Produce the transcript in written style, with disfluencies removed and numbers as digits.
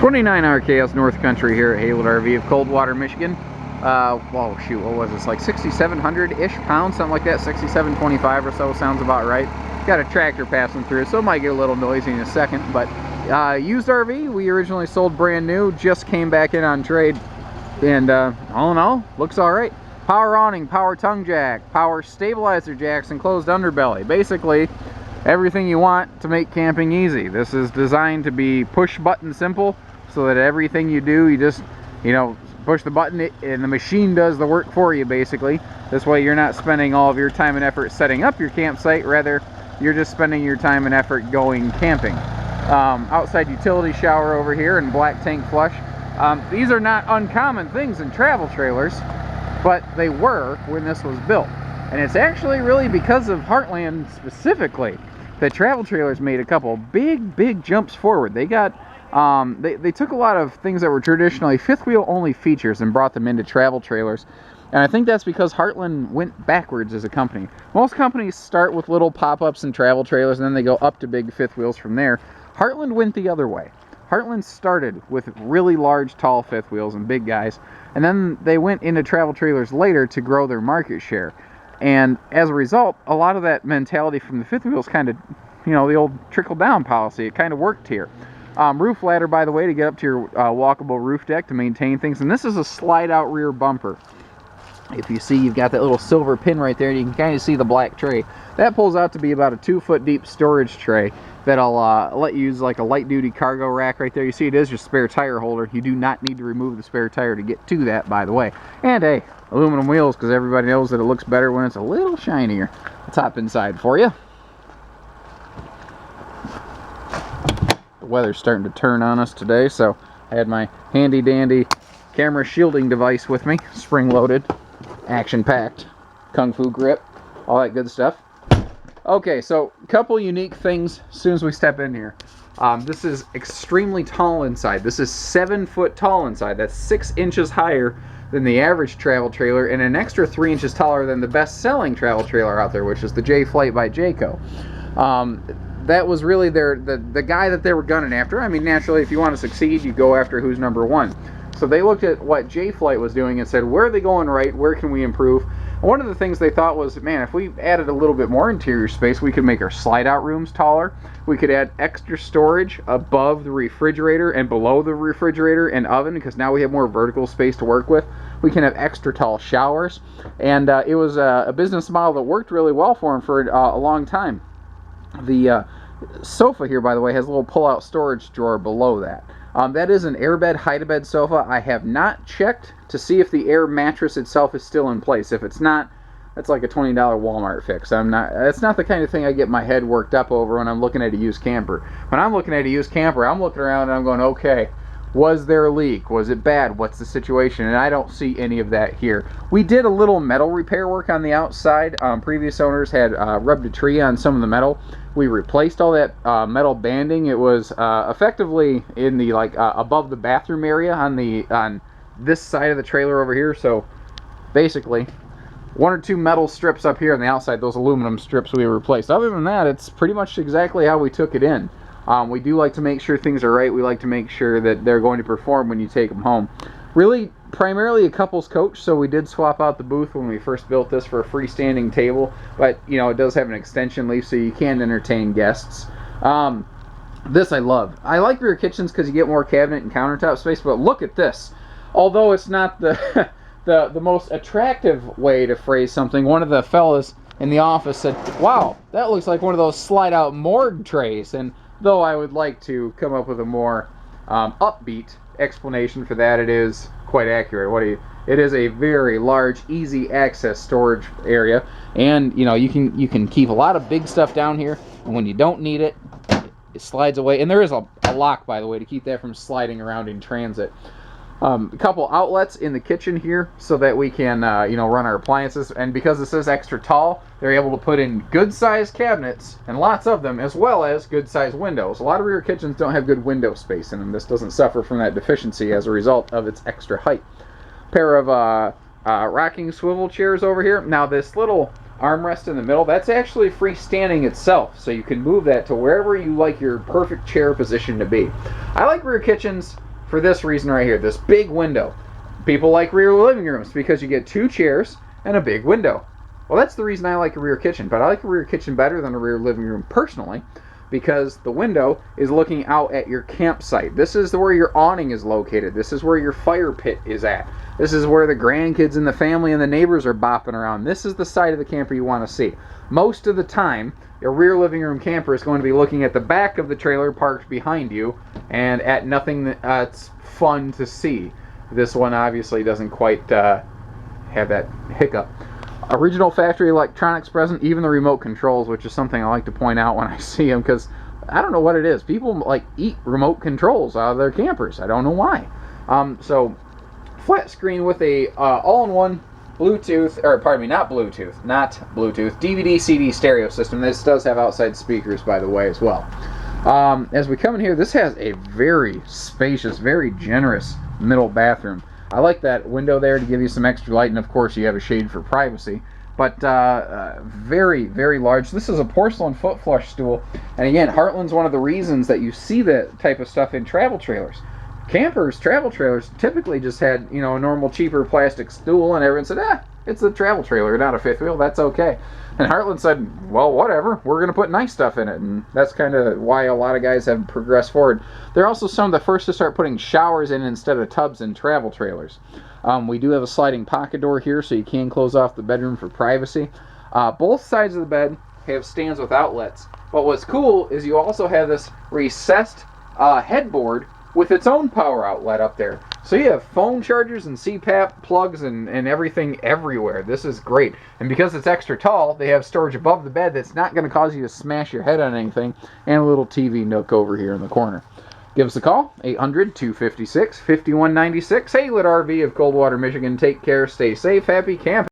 29 RKS North Country here at Heartland RV of Coldwater, Michigan. Well, shoot, what was this? Like 6,700-ish pounds, something like that. 6,725 or so sounds about right. Got a tractor passing through, so it might get a little noisy in a second. But used RV, we originally sold brand new, just came back in on trade, and all in all, looks all right. Power awning, power tongue jack, power stabilizer jacks, and closed underbelly. Basically, everything you want to make camping easy. This is designed to be push button simple, so that everything you do, you just, push the button and the machine does the work for you, basically. This way you're not spending all of your time and effort setting up your campsite, rather you're just spending your time and effort going camping. Outside utility shower over here and black tank flush. These are not uncommon things in travel trailers, but they were when this was built. And it's actually really because of Heartland specifically that travel trailers made a couple big jumps forward. They got they took a lot of things that were traditionally fifth wheel only features and brought them into travel trailers. And I think that's because Heartland went backwards as a company. Most companies start with little pop-ups and travel trailers, and then they go up to big fifth wheels from there. Heartland went the other way. Heartland started with really large, tall fifth wheels and big guys, and then they went into travel trailers later to grow their market share. And as a result, a lot of that mentality from the fifth wheels kind of, the old trickle-down policy, it kind of worked here. Roof ladder, by the way, to get up to your walkable roof deck to maintain things. And this is a slide-out rear bumper. If you see, you've got that little silver pin right there, and you can kind of see the black tray. That pulls out to be about a 2-foot deep storage tray that'll let you use like a light-duty cargo rack right there. You see it is your spare tire holder. You do not need to remove the spare tire to get to that, by the way. And hey, aluminum wheels, because everybody knows that it looks better when it's a little shinier. Let's hop inside for you. The weather's starting to turn on us today, so I had my handy-dandy camera shielding device with me, spring-loaded, action-packed, kung fu grip, all that good stuff. Okay, so a couple unique things as soon as we step in here. This is extremely tall inside. This is 7 foot tall inside. That's 6 inches higher than the average travel trailer, and an extra 3 inches taller than the best-selling travel trailer out there, which is the J-Flight by Jayco. That was really the guy that they were gunning after. I mean, naturally, if you want to succeed, you go after who's number one. So they looked at what J-Flight was doing and said, where are they going right? Where can we improve? And one of the things they thought was, man, if we added a little bit more interior space, we could make our slide-out rooms taller. We could add extra storage above the refrigerator and below the refrigerator and oven, because now we have more vertical space to work with. We can have extra tall showers. And it was a business model that worked really well for them for a long time. The sofa here, by the way, has a little pull-out storage drawer below that. That is an airbed, hide-a-bed sofa. I have not checked to see if the air mattress itself is still in place. If it's not, that's like a $20 Walmart fix. It's not the kind of thing I get my head worked up over when I'm looking at a used camper. When I'm looking at a used camper, I'm looking around and I'm going, okay, was there a leak? Was it bad? What's the situation? And I don't see any of that here. We did a little metal repair work on the outside. Previous owners had rubbed a tree on some of the metal. We replaced all that metal banding. It was effectively in the above the bathroom area on this side of the trailer over here. So basically, 1 or 2 metal strips up here on the outside. Those aluminum strips we replaced. Other than that, it's pretty much exactly how we took it in. We do like to make sure things are right. We like to make sure that they're going to perform when you take them home. Really, primarily a couples coach, so we did swap out the booth when we first built this for a freestanding table, but it does have an extension leaf so you can entertain guests. This I love. I like rear kitchens because you get more cabinet and countertop space, but look at this. Although it's not the the most attractive way to phrase something, one of the fellas in the office said, wow, that looks like one of those slide-out morgue trays. And though I would like to come up with a more upbeat explanation for that, it is quite accurate. It is a very large, easy access storage area, and you can keep a lot of big stuff down here, and when you don't need it, it slides away. And there is a lock, by the way, to keep that from sliding around in transit. A couple outlets in the kitchen here so that we can run our appliances, and because this is extra tall, they're able to put in good sized cabinets, and lots of them, as well as good sized windows. A lot of rear kitchens don't have good window space in them. This doesn't suffer from that deficiency as a result of its extra height. Pair of rocking swivel chairs over here. Now this little armrest in the middle, that's actually freestanding itself, so you can move that to wherever you like your perfect chair position to be. I like rear kitchens for this reason right here, this big window. People like rear living rooms because you get 2 chairs and a big window. Well, that's the reason I like a rear kitchen, but I like a rear kitchen better than a rear living room personally, because the window is looking out at your campsite. This is where your awning is located. This is where your fire pit is at. This is where the grandkids and the family and the neighbors are bopping around. This is the side of the camper you want to see. Most of the time, your rear living room camper is going to be looking at the back of the trailer parked behind you and at nothing that's fun to see. This one obviously doesn't quite have that hiccup. Original factory electronics present, even the remote controls, which is something I like to point out when I see them, because I don't know what it is. People like eat remote controls out of their campers. I don't know why. So flat screen with a all-in-one Bluetooth, or pardon me, not Bluetooth, DVD CD stereo system. This does have outside speakers, by the way, as well. As we come in here, this has a very spacious, very generous middle bathroom. I like that window there to give you some extra light, and of course you have a shade for privacy. But very, very large. This is a porcelain foot flush stool, and again, Heartland's one of the reasons that you see that type of stuff in travel trailers. Campers, travel trailers, typically just had, you know, a normal, cheaper plastic stool, and everyone said, it's a travel trailer, not a fifth wheel, that's okay. And Heartland said, well, whatever, we're going to put nice stuff in it, and that's kind of why a lot of guys have progressed forward. They're also some of the first to start putting showers in instead of tubs in travel trailers. We do have a sliding pocket door here, so you can close off the bedroom for privacy. Both sides of the bed have stands with outlets, but what's cool is you also have this recessed headboard with its own power outlet up there. So you have phone chargers and CPAP plugs and everything everywhere. This is great. And because it's extra tall, they have storage above the bed that's not going to cause you to smash your head on anything, and a little TV nook over here in the corner. Give us a call, 800-256-5196. Heartland RV of Coldwater, Michigan. Take care, stay safe, happy camping.